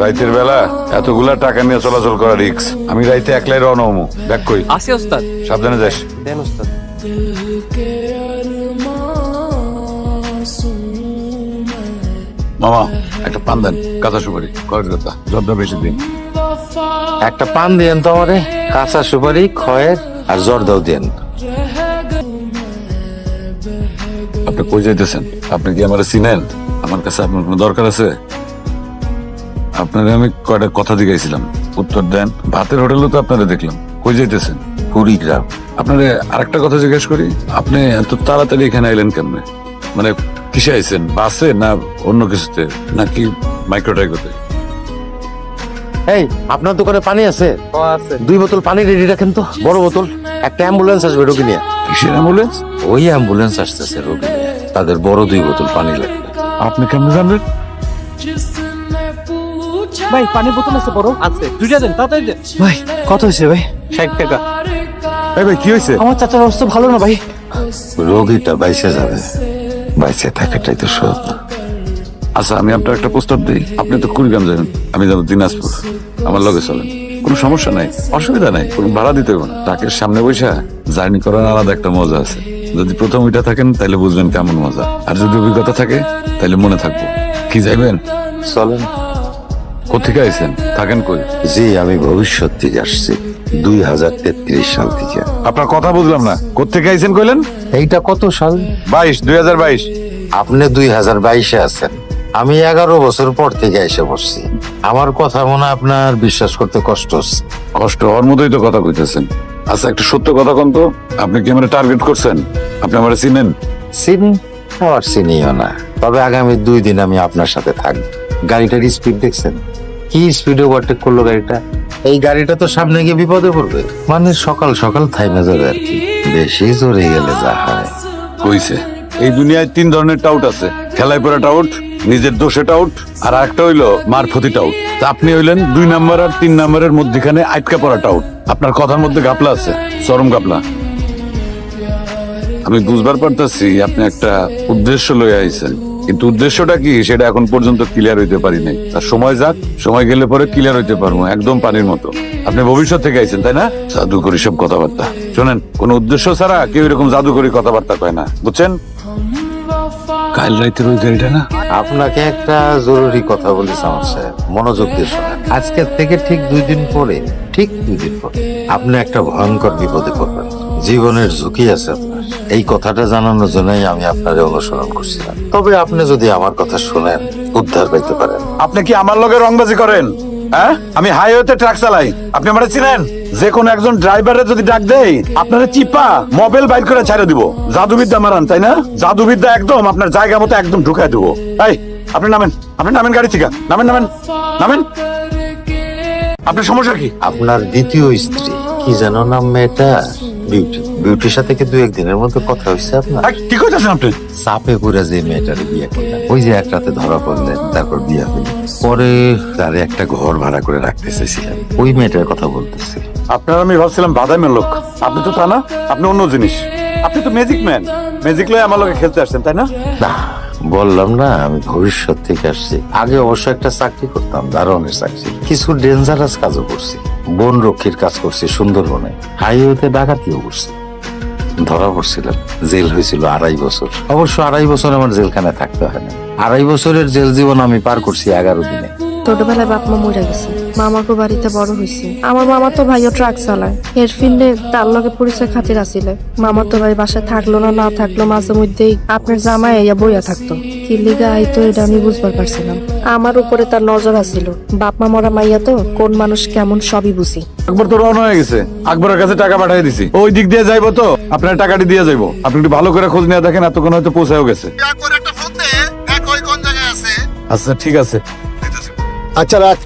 রাইতের বেলা এতগুলা টাকা নিয়ে চলাচল করা রিক্স। আমি রাইতে একলাই রওনা হমু। দেখ কই আসি ওস্তাদ। সাবধানে যাস। দেন ওস্তাদ। মামা একটা পান দেন, কাঁচা সুপারি, কয়েক কথা জর্দা বেশি দিন। একটা পান দিয়েন তো আমারে, কাঁচা সুপারি, খয়ের আর জর্দাও দিয়েন। আপনি কই যাইতেছেন? আপনি কি আমার চিনেন? আমার কাছে আপনার কোনো দরকার আছে? আপনারে আমি কয়টা কথা জিজ্ঞাসিলাম, উত্তর দেন। ভাতের হোটেলও তো আপনারা দেখলাম। কই যাইতেছেন? কুড়িগ্রাম। আপনারে আরেকটা কথা জিজ্ঞেস করি, আপনি এত তাড়াতাড়ি এখানে এলেন কেমনে? মানে কিসে আইছেন? বাসে না অন্য কিছুতে, নাকি মাইক্রোটাইকোতে? এই, আপনার দোকানে পানি আছে? আছে। 2 বোতল পানি রেডি রাখেন তো, বড় বোতল। একটা অ্যাম্বুলেন্স আসবে রোগী নিয়ে। কিসের অ্যাম্বুলেন্স? ওই অ্যাম্বুলেন্স আসতেছে রোগী নিয়ে, তাদের বড় 2 বোতল পানি লাগবে। আপনি কেমনে জানবেন? ভাই পানির বোতল আছে বড়? আছে। 2টা দেন, তাড়াতাড়ি দেন। ভাই কত হয়েছে ভাই? 60 টাকা। এই ভাই কি হয়েছে? আমার চাচার অবস্থা ভালো না ভাই। রোগীটা বাইসে যাবে, বাইসে থাকাটাই তো সব। আচ্ছা আমি আপনার একটা প্রস্তাব দিই। আপনি তো কুড়িগ্রাম যাবেন, আমি যাবো দিনাজপুর। আমার লগে চলেন, কোনো সমস্যা নাই, অসুবিধা নাই, কোনো ভাড়া দিতে হবে না। ট্রাকের সামনে বসে জার্নি করার আলাদা একটা মজা আছে। যদি প্রথম ওইটা থাকেন তাহলে বুঝবেন কেমন মজা, আর যদি অভিজ্ঞতা থাকে তাহলে মনে থাকবো। কি যাইবেন? চলেন। কোথেকে আইছেন? থাকেন কই? জি, আমি ভবিষ্যৎ থেকে আসছি, 2033 সাল থেকে। আপনার কথা বুঝলাম না, কোথেকে আইছেন কইলেন? এইটা কত সাল? 2022। আপনি 2022-এ আছেন, আমি 11 বছর পর থেকে এসে পড়ছি। আমার কথা মনে হয় আপনার বিশ্বাস করতে কষ্ট হচ্ছে। কষ্ট হওয়ার মতোই তো কথা কইতেছেন। আচ্ছা একটা সত্য কথা কোন তো, আপনি কি আমার টার্গেট করছেন? আপনি আমার চিনেন? চিনি আর চিনিও না, তবে আগামী 2 দিন আমি আপনার সাথে থাকবো। গাড়িটার স্পিড দেখছেন? কি স্পিডে ওভারটেক করলো গাড়িটা! এই গাড়িটা তো সামনে গিয়ে বিপদে পড়বে। মানে সকাল সকাল থাইমে যাবে আর কি, বেশি জোরে গেলে যা হয়। কইছে এই দুনিয়ায় 3 ধরনের টাউট আছে। খেলায় পড়া টাউট, নিজের দোষে টাউট, আর একটা হইলো মারফতি টাউট। তা আপনি হইলেন 2 নাম্বার আর 3 নাম্বারের মধ্যখানে আটকা পড়া টাউট। আপনার কথার মধ্যে গাপলা আছে, চরম গাপলা। আমি বুঝবার পারতাছি আপনি একটা উদ্দেশ্য লয়ে আইছেন, কিন্তু উদ্দেশ্যটা কি সেটা এখন পর্যন্ত ক্লিয়ার হইতে পারি নাই। তার সময় যাক, সময় গেলে পরে ক্লিয়ার হইতে পারবো, একদম পানির মতো। আপনি ভবিষ্যৎ থেকে আইছেন তাই না? জাদুকরি সব কথাবার্তা শোনেন, কোন উদ্দেশ্য ছাড়া কেউ এরকম জাদুকরি কথাবার্তা কয় না, বুঝছেন? কাল রাইতের ওই গাড়িটা না? আপনাকে একটা জরুরি কথা বলেছি আমার সাহেব, মনোযোগ দিয়ে শোনেন। আজকের থেকে ঠিক 2 দিন পরে, আপনি একটা ভয়ঙ্কর বিপদে পড়বেন। জীবনের ঝুঁকি আছে আপনার। এই কথাটা জানানোর জন্যই আমি আপনারে অনুসরণ করছিলাম। তবে আপনি যদি আমার কথা শুনেন, উদ্ধার পাইতে পারেন। আপনি কি আমার লগে রংবাজি করেন? হ্যাঁ, আমি হাইওয়েতে ট্রাক চালাই, আপনি আমারে চিনেন? যে কোনো একজন ড্রাইভারে যদি ডাক দেই, আপনারা চিপা মোবাইল বাইর করে ছেড়ে দিব। জাদুবিদ্যা মারান তাই না? জাদুবিদ্যা একদম আপনার জায়গা মতো একদম ঢুকাই দেবো। এই আপনি নামেন, আপনি নামেন গাড়ি থেকে, নামেন নামেন নামেন। আপনার সমস্যা কি? আপনার দ্বিতীয় স্ত্রী, কি যেন নাম মেয়েটা? বিউটি। বিউটির সাথে কি 2-1 দিনের মধ্যে কথা হয়েছে আপনার? কি কইতেছেন আপনি? চাপে পড়ে যে মেয়েটারে বিয়ে করলেন, ওই যে এক রাতে ধরা পড়লেন, তারপর বিয়ে হইল, পরে তারে একটা ঘর ভাড়া করে রাখতে চাইছিলেন, ওই মেয়েটার কথা বলতেছি। আপনার আমি ভাবছিলাম বাদামের লোক, আপনি তো তা না, আপনি অন্য জিনিস। আপনি তো ম্যাজিক ম্যান, ম্যাজিক লয়ে আমার লগে খেলতে আসছেন তাই না? না, বললাম না আমি ভবিষ্যৎ থেকে আসছি। আগে অবশ্য একটা চাকরি করতাম, দারোয়ানের চাকরি। কিছু ডেঞ্জারাস কাজও করছি, বন রক্ষীর কাজ করছি সুন্দরবনে, হাইওয়েতে ডাকাতিও করছি। ধরা পড়ছিলাম, জেল হয়েছিল 2.5 বছর। অবশ্য 2.5 বছর আমার জেলখানায় থাকতে হয় না। 2.5 বছরের জেল জীবন আমি পার করছি 11 দিনে। ছোটবেলায় বাপ মা মরে গেছে, মামাকে বাড়িতে বড় হয়েছে। আমার মামা তো ভাইও ট্রাক চালায়, এর ফিল্ডে তার লগে পরিচয় খাতির আসিলে। মামা তো ভাই বাসায় থাকলো না, না থাকলো মাঝে মধ্যেই আপনার জামাই ইয়া বইয়া থাকতো। কি লিগা আইতো এটা আমি বুঝবার পারছিলাম। আমার উপরে তার নজর আছিল। বাপ মা মরা মাইয়া তো কোন মানুষ কেমন সবই বুঝি। আকবর তো রওনা হয়ে গেছে, আকবরের কাছে টাকা পাঠিয়ে দিছি, ওই দিক দিয়ে যাইবো তো আপনার টাকাটি দিয়ে যাইবো। আপনি একটু ভালো করে খোঁজ নিয়ে দেখেন, এতক্ষণ হয়তো পৌঁছেও গেছে। আচ্ছা ঠিক আছে, আচ্ছা রাখ।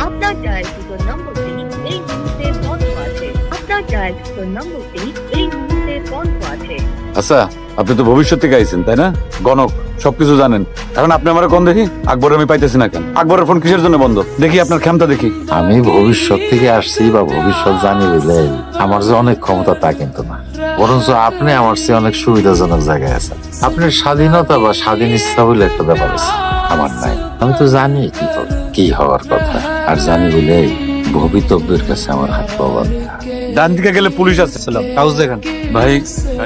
আপনার ডায়ালকৃত নম্বরটি এই মুহূর্তে বন্ধ আছে। আপনার ডায়ালকৃত নম্বরটি এই মুহূর্তে বন্ধ আছে। আচ্ছা আপনি তো ভবিষ্যৎ থেকে আইছেন তাই না? গণক, সবকিছু জানেন। এখন আপনি আমার কোন দেখি? আকবর আমি পাইতেছি না কেন? আকবরের ফোন কিসের জন্য বন্ধ? দেখি আপনার ক্ষমতা দেখি। আমি ভবিষ্যৎ থেকে আসছি বা ভবিষ্যৎ জানি বলে আমার যে অনেক ক্ষমতা তা কিন্তু না। বরঞ্চ আপনি আমার চেয়ে অনেক সুবিধাজনক জায়গায় আছেন। আপনার স্বাধীনতা বা স্বাধীন ইচ্ছা বলে একটা ব্যাপার আছে, আমার নাই। আমি তো জানি কি হওয়ার কথা, আর জানি বলেই ভবিতব্যের কাছে আমার হাত পা বাঁধা। ডান দিকে গেলে পুলিশ আছে। কাগজ দেখেন ভাই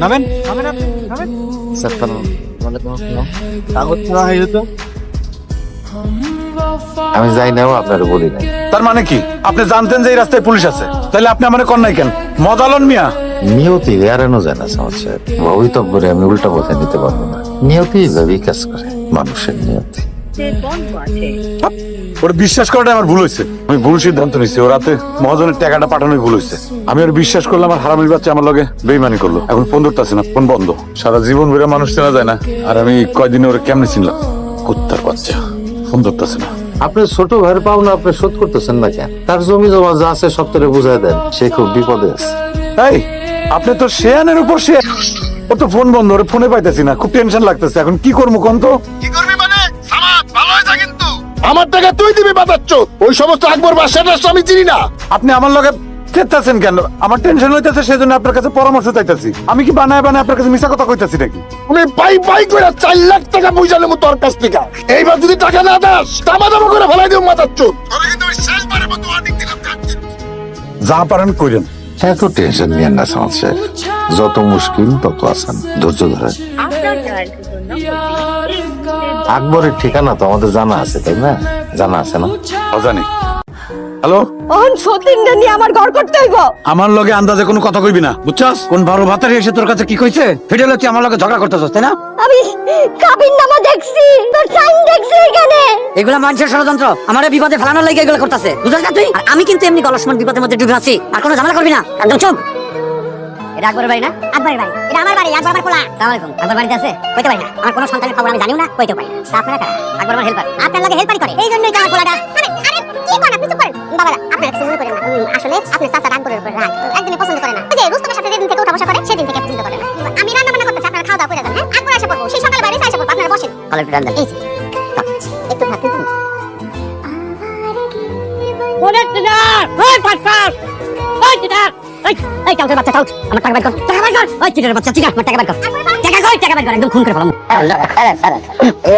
নামেন নামেন আপনি নামেন কাগজ ছাড়া হয়ে যেত। আমি যাই নাও আপনারা বলি নাই। তার মানে কি আপনি জানতেন যে এই রাস্তায় পুলিশ আছে, তাহলে আপনি আমার কর নাই কেন? মজালন মিয়া। নিয়তি এড়ানো যায় না সমস্যা। ভবিতব্যরে আমি উল্টা পথে নিতে পারবো না। নিয়তি ভাবেই কাজ করে, মানুষের নিয়তি। বন্ধ আছে। ওরা বিশ্বাস করাটা আমার ভুল হয়েছে। আমি ভুল সিদ্ধান্ত নিচ্ছি। ও রাতে মহাজনের টাকাটা পাঠানোই ভুল হয়েছে। আমি ওর বিশ্বাস করলাম, আর হারামির বাচ্চা আমার লগে বেইমানি করলো। এখন ফোন ধরতেছে না, ফোন বন্ধ। সারা জীবন বেড়ে মানুষ চেনা যায় না, আর আমি কয়দিনে ওরা কেমনে চিনলাম? কুত্তার বাচ্চা, ফোন ধরতেছে না। আপনার ছোট ভাইয়ের পাওনা আপনি শোধ করতেছেন না কেন? তার জমি জমা যা আছে সব তোরে বুঝাই দেন, সে খুব বিপদে আছে। এই আপনি তো শেয়ানের উপর শেয়ার। ও তো ফোন বন্ধ, ওরে ফোনে পাইতেছি না, খুব টেনশন লাগতেছে। এখন কি করবো কোন তো? কি করবি মানে? সামাদ ভালো হয়েছে কিন্তু আমার টাকা তুই দিবি বাতাচ্ছ। ওই সমস্ত আকবর বাদশার আমি চিনি না। আপনি আমার লগে চেতাছেন কেন? আমার টেনশন হইতেছে, সেজন্য আপনার কাছে পরামর্শ চাইতেছি। আমি কি বানায় বানায় আপনার কাছে মিছা কথা কইতাছি নাকি? তুমি পাই পাই করে 4 লাখ টাকা বুঝা নেবো তোর কাছ থেকে। এইবার যদি টাকা না দাস দামা দামা করে ফেলাই দেবো মাতাচ্ছ। তবে কিন্তু আমি শেষবারের মতো ওয়ার্নিং দিলাম। যা পারেন কইরেন। এত টেনশন নিয়েন না সমস্যা। যত মুশকিল তত আসান, ধৈর্য ধরে। আপনার ডায়াল নম্বরটি এই মুহূর্তে আকবরের ঠিকানা তো আমাদের জানা আছে, তাই না? জানা আছে না? অজানি। হ্যালো, ওহন সতীন নিয়ে আমার ঘর করতে হইব। আমার লগে আন্দাজে কোনো কথা কইবি না, বুঝছস? কোন বড় ভাতারি এসে তোর কাছে কি কইছে? হেডে লতি আমার লগে ঝগড়া করতেছস, তাই না? আমি কাবিন নামা দেখছি, তোর সাইন দেখছি এখানে। এগুলা মানুষের ষড়যন্ত্র, আমারে বিপদে ফেলানোর লাগি এগুলো করতেছে, বুঝছ না তুই? আর আমি কিন্তু এমনি গলসমন বিপদের মধ্যে ডুবে আছি, আর কোনো ঝামেলা করবি না, একদম চুপ। এটা আকবরের বাড়ি না? আকবরের বাড়ি। এটা আমার বাড়ি, আকবর আমার পোলা। আসসালামু আলাইকুম। আকবর বাড়িতে আছে? কইতে পারি না, আমার কোনো সন্তানের খবর আমি জানিও না, কইতে পারি না। তা আপনারা কারা? আকবর আমার হেল্পার। আপনার লাগে হেল্পারি করে, এই জন্যই তো আমার পোলাটা। আরে আরে কি করেন আপনি? চুপ করেন বাবারা, আপনারা কিছু মনে করেন না। আসলে আপনার চাচা আকবরের উপর রাগ, একদমই পছন্দ করে না। ওই যে রুস্তমের সাথে যেদিন থেকে উঠা বসা করে সেদিন থেকে পছন্দ করে না। আমি রান্না বান্না করতেছি, আপনারা খাওয়া দাওয়া করে যান। হ্যাঁ, আকবর এসে পড়বো, সেই সকালে বাড়ি এসে পড়বো, আপনারা বসেন। তাহলে একটু রান্না এই যে একটু ভাত দিন। ওরে দিদার, ওই ফাটফাট, ওই দিদার, এই কাউকে বাচ্চা কাউট, আমার টাকা বের কর, টাকা বের কর, ওই চিটার বাচ্চা চিটা, আমার টাকা বের কর, টাকা কই, টাকা বের কর, একদম খুন করে ফেলাম।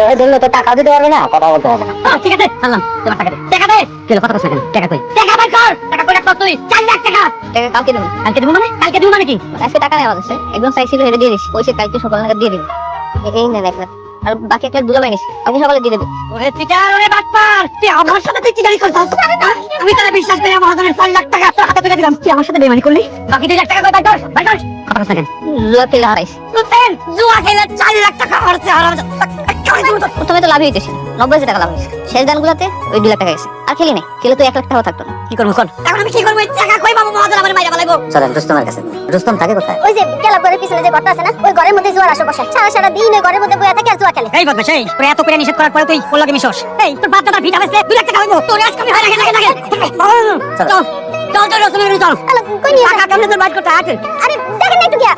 এই দিলে তো টাকা দিতে পারবে না, কথা বলতে হবে না। ঠিক আছে, আনলাম, তোমার টাকা দে, টাকা দে। কেন কথা কইছ না? টাকা কই, টাকা বের কর, টাকা কই রাখছ তুই? 4 লাখ টাকা। টাকা কালকে দেব। কালকে দেব মানে? কালকে দেব মানে কি? আজকে টাকা নেওয়া আছে, একদম চাইছিল হেরে দিয়ে দিস, পয়সা কালকে সকালে টাকা দিয়ে দিবি। এই নে দেখ, আর বাকি একটা দুলা বাইনিস, আমি সকালে দিয়ে দেব। ওরে চিটার, ওরে বাটপার, তুই আমার সাথে তুই চিটারি করছিস। আমি তোরে বিশ্বাস করে আমার হাজারে 4 লাখ টাকা তোর হাতে তুলে দিলাম, তুই আমার সাথে বেইমানি করলি। বাকি 2 লাখ টাকা কই? বাইর কর, বাইর কর। কথা কইছ না কেন? জুয়া খেলে হারাইস। তুই জুয়া খেলে 4 লাখ টাকা হারছে, হারাম। প্রথমে তো লাভ হইতেছিল, 90,000 টাকা লাভ হয়েছে। শেষ দানগুলোতে ওই 2 লাখ টাকা গেছে। আর খেলি নাই, খেলে তো 1 লাখ টাকা থাকতো না। কি করবো কর? এখন আমি কি করবো? টাকা কই পাবো? মহাজন আমার মাইরা ফেলাইবো। চলেন রুস্তমের কাছে। রুস্তম থাকে কোথায়? ওই যে ক্লাব ঘরের পিছনে যে ঘরটা আছে না, ওই ঘরের মধ্যে জুয়ার আসর বসে। সারা সারা দিন ওই ঘরের মধ্যে বইয়া থাকে আর জুয়া খেলে। এই বদমাশ, এই তোর এত করে নিষেধ করার পরে তুই ওর লাগে মিশস? এই তোর বাপ দাদার ভিটা বেচলে 2 লাখ টাকা হইবো। তোর আজকে আমি হয় লাগে লাগে। চল চল চল রুস্তমের কাছে চল। কই নিয়ে টাকা কেমনে তোর বাইট করতে আছে? আরে দেখেন না একটু গিয়া।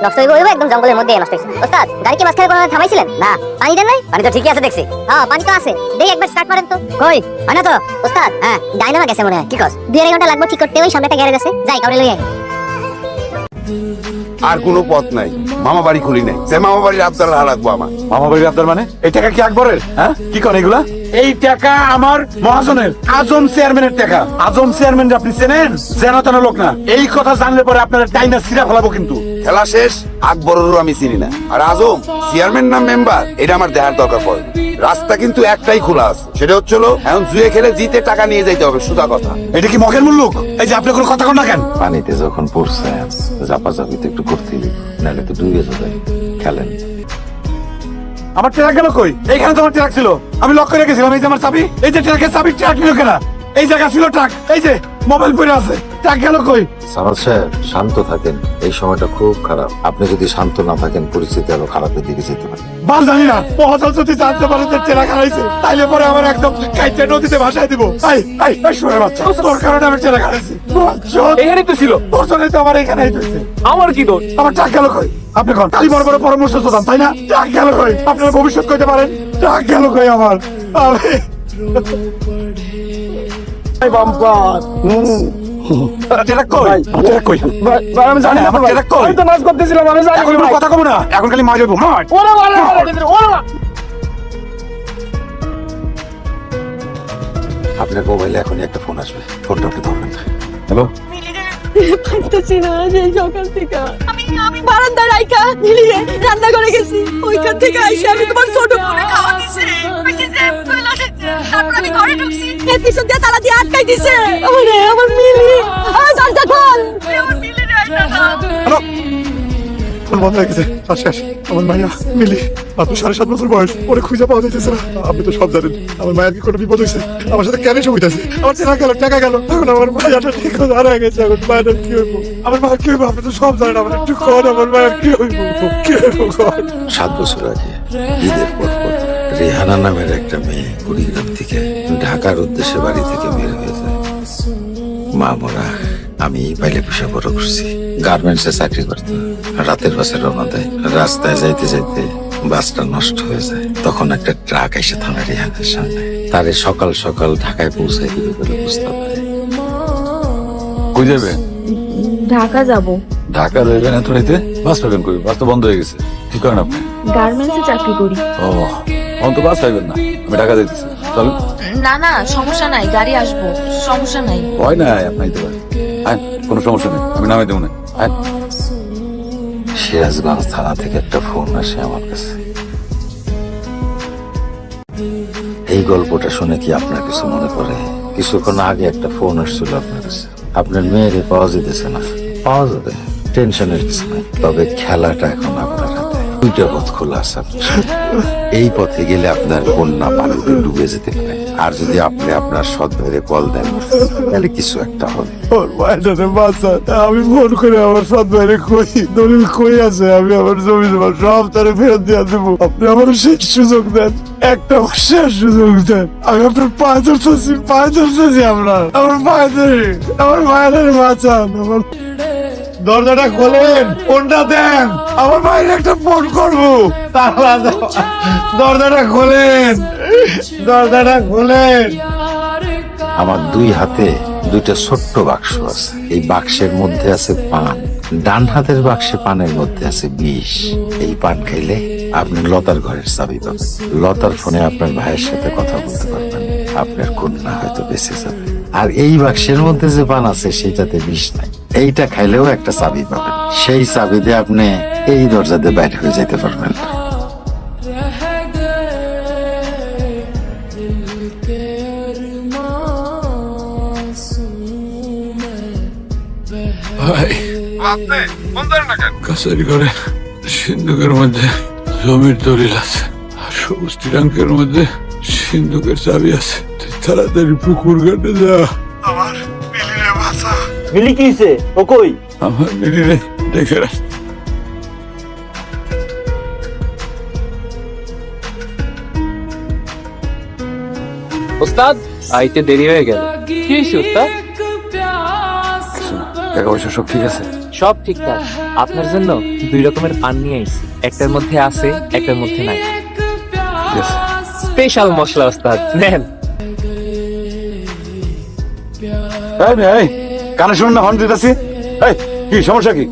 নষ্ট হইবো একদম জঙ্গলের মধ্যে নষ্ট হইছে। ওস্তাদ, গাড়ি কি মাঝখানে কোনো থামাইছিলেন? না। পানি দেন নাই? পানি তো ঠিকই আছে দেখছি। হ্যাঁ, পানি তো আছে। দেই একবার স্টার্ট করেন তো। কই? হয় না তো। ওস্তাদ, হ্যাঁ, ডাইনামা গেছে মনে হয়। কি কস? 2-2.5 ঘন্টা লাগবে ঠিক করতে। ওই সামনে একটা গ্যারেজ আছে, যাই কাউরে লই আই। আর কোনো পথ নাই, মামা বাড়ি খুলি নাই। সে মামা বাড়ির আবদার রাখবো আমার। মামা বাড়ির আপনার মানে? এই টাকা কি আকবরের? হ্যাঁ, কি করেন এগুলা? এই টাকা আমার মহাজনের, আজম চেয়ারম্যানের টাকা। আজম চেয়ারম্যান আপনি চেনেন? যেন তেন লোক না। এই কথা জানলে পরে আপনারা ডাইনা সিরা ফেলাবো কিন্তু। খেলা শেষ, আকবরেরও আমি চিনি না। আর আজম চেয়ারম্যান না মেম্বার, এটা আমার দেখার দরকার পড়ে না। রাস্তা কিন্তু একটাই খোলা আছে, সেটা হচ্ছে এখন জুয়ে খেলে জিতে টাকা নিয়ে যাইতে হবে, সুদা কথা। এটা কি মগের মুল্লুক? এই যে আপনি কোনো কথা কন না কেন? পানিতে যখন পড়ছে জাপাজাপি তো একটু করতেই, নাহলে তো ডুবে যাবে। খেলেন। আমার ট্রাক গেল কই? এইখানে তো আমার ট্রাক ছিল, আমি লক করে রেখেছিলাম। এই যে আমার চাবি, এই যে ট্রাকের চাবি, ট্রাক নিল কেনা? এই জায়গা ছিল ট্রাক, এই যে মোবাইল পড়ে আছে, ট্রাক গেল কই? সামাদ সাহেব, শান্ত থাকেন, এই সময়টা খুব খারাপ। আপনি যদি শান্ত না থাকেন পরিস্থিতি আরো খারাপের দিকে যেতে পারে। বাল জানি না, মহাজন যদি জানতে পারে যে ট্রাক হারাইছে, তাইলে পরে আমার একদম কাইতে নদীতে ভাসায় দিব। শুনে বাচ্চা, তোর কারণে আমি ট্রাক হারাইছি। এখানে তো ছিল। তোর জন্য তো আমার এখানে হইতেছে। আমার কি দোষ? আমার ট্রাক গেল কই? আপনি কোন কালি বড় বড় পরামর্শ দিতাম, তাই না? ট্রাক গেল কই? আপনারা ভবিষ্যৎ কইতে পারেন? ট্রাক গেল কই আমার? আরে বাম্পার টেরা কই টেরা কই ভাই আমি জানি না আমার ভাই। টেরা কই? আমি তো নাচ করতেছিলাম আমি জানি এখন না কোনো ভাই। কথা কব না, এখন খালি মার যাবো মার। ওরে বাবা, ওরে বাবা। আপনার মোবাইলে এখনই একটা ফোন আসবে, ফোনটা আপনি ধরবেন। হ্যালো, পারতেছি না যে সকাল থেকে আমি বারান্দায় রাইকা মিলিয়ে রান্না করে গেছি, ওইখান থেকে আইসা আমি তোমার ছোট করে খাওয়া দিছে, কইছে যে তুই আসছে, তারপর আমি ঘরে ঢুকছি, এর পিছন দিয়ে তালা দিয়ে আটকাই দিছে। ওরে আমার মিলি, দরজা খোল, আমার মিলি রাইকা না। ফোন বন্ধ হয়ে গেছে, আর শেষ। আমার মাইয়া মিলি মাত্র 7.5 বছর বয়স, ওরে খুঁজে পাওয়া যাইতেছে না। আপনি তো সব জানেন আমার মায়ের কি কোনো বিপদ হয়েছে, আমার সাথে কেন এসে হইতেছে, আমার টাকা গেল, এখন আমার মায়াটা ঠিক হারা গেছে, এখন মায়ের কি হইব, আমার মা কি হইব, আপনি তো সব জানেন, আমার একটু কর আমার মায়ের কি হইব, কি হইব কর। 7 বছর আগে ঈদের পর রেহানা নামের একটা মেয়ে কুড়িগ্রাম থেকে ঢাকার উদ্দেশ্যে বাড়ি থেকে বের হয়ে যায়। মা মরা আমি পাইলে পুষে বড় করছি। গার্মেন্টসে চাকরি করতো, রাতের বাসে রওনা দেয়। রাস্তায় যাইতে যাইতে বাসটা নষ্ট হয়ে যায়, তখন একটা ট্রাক এসে থামে রেহানের সামনে। তারে সকাল সকাল ঢাকায় পৌঁছাই দিবে বলে প্রস্তাব দেয়। কই যাবে? ঢাকা যাব, ঢাকা যাবেন এত রাইতে? বাস পাবেন কই? বাস তো বন্ধ হয়ে গেছে। কি করেন আপনি? গার্মেন্টসে চাকরি করি। ও, এখন তো বাস পাইবেন না, আমি ঢাকা যাইতেছি। চল, না না সমস্যা নাই, গাড়ি আসবো, সমস্যা নাই। ভয় নাই, আপনাই তো পারেন। আয়, কোনো সমস্যা নেই, আমি নামাই দেবো না। আয়। সিরাজগঞ্জ থানা থেকে একটা ফোন আসে আমার কাছে। এই গল্পটা শুনে কি আপনার কিছু মনে পড়ে? কিছুক্ষণ আগে একটা ফোন আসছিল আপনার কাছে, আপনার মেয়েরে পাওয়া যেতেছে না। পাওয়া যাবে, টেনশনের কিছু নাই, তবে খেলাটা এখন আপনার হাতে। 2টা পথ খোলা আছে আপনার সামনে। এই পথে গেলে আপনার কন্যা পানিতে ডুবে যেতে পারে, আর যদি আপনি আপনার সৎ ভাইরে কল দেন তাহলে কিছু একটা হবে। ওর মায়ের বাচ্চা, আমি ফোন করে আমার সৎ ভাইরে কই দলিল কই আছে, আমি আমার জমি জমা সব তারে ফেরত দিয়ে দেবো, আপনি আমার শেষ সুযোগ দেন, একটা শেষ সুযোগ দেন। আমি আপনার পায়ে ধরতেছি আপনার, আমার পায়ে ধরে, আমার মায়ের বাঁচান, আমার দরজাটা খোলেন, ফোনটা দেন, আমার মায়ের একটা ফোন করবো, তাহলে দরজাটা খোলেন, দরজাটা খোলেন। আমার 2 হাতে 2টা ছোট্ট বাক্স আছে, এই বাক্সের মধ্যে আছে পান, ডান হাতের বাক্সে পানের মধ্যে আছে বিষ। এই পান খাইলে আপনি লতার ঘরের চাবি পাবেন। লতার ফোনে আপনার ভাইয়ের সাথে কথা বলতে পারবেন, আপনার কন্যা হয়তো বেঁচে যাবে। আর এই বাক্সের মধ্যে যে পান আছে সেটাতে বিষ নাই, এইটা খাইলেও একটা চাবি পাবেন। সেই চাবি দিয়ে আপনি এই দরজা দিয়ে বাইরে হয়ে যেতে পারবেন। ভাই, কাছারি করে সিন্ধুকের মধ্যে জমির দলিল আছে, আর সবুজ ট্রাঙ্কের মধ্যে সিন্ধুকের চাবি আছে। তুই তাড়াতাড়ি পুকুর ঘাটে যা, আমার মিলিরে বাঁচা। মিলি কি হইছে? ও কই? আমার মিলিরে দেখে রাখ। ওস্তাদ আইতে দেরি হয়ে গেল। কি হয়েছে ওস্তাদ? কিছু না, টাকা পয়সা সব ঠিক আছে? সব ঠিকঠাক। আপনার জন্য 2 রকমের পান নিয়ে আইছি, একটার মধ্যে আছে, একটার মধ্যে নাই। ঠিক আছে। স্পেশাল মশলা ওস্তাদ, নেন। এই মেয়ে, এই, কানে শুনুন না, হর্ন দিতেছি। এই, কি সমস্যা কি?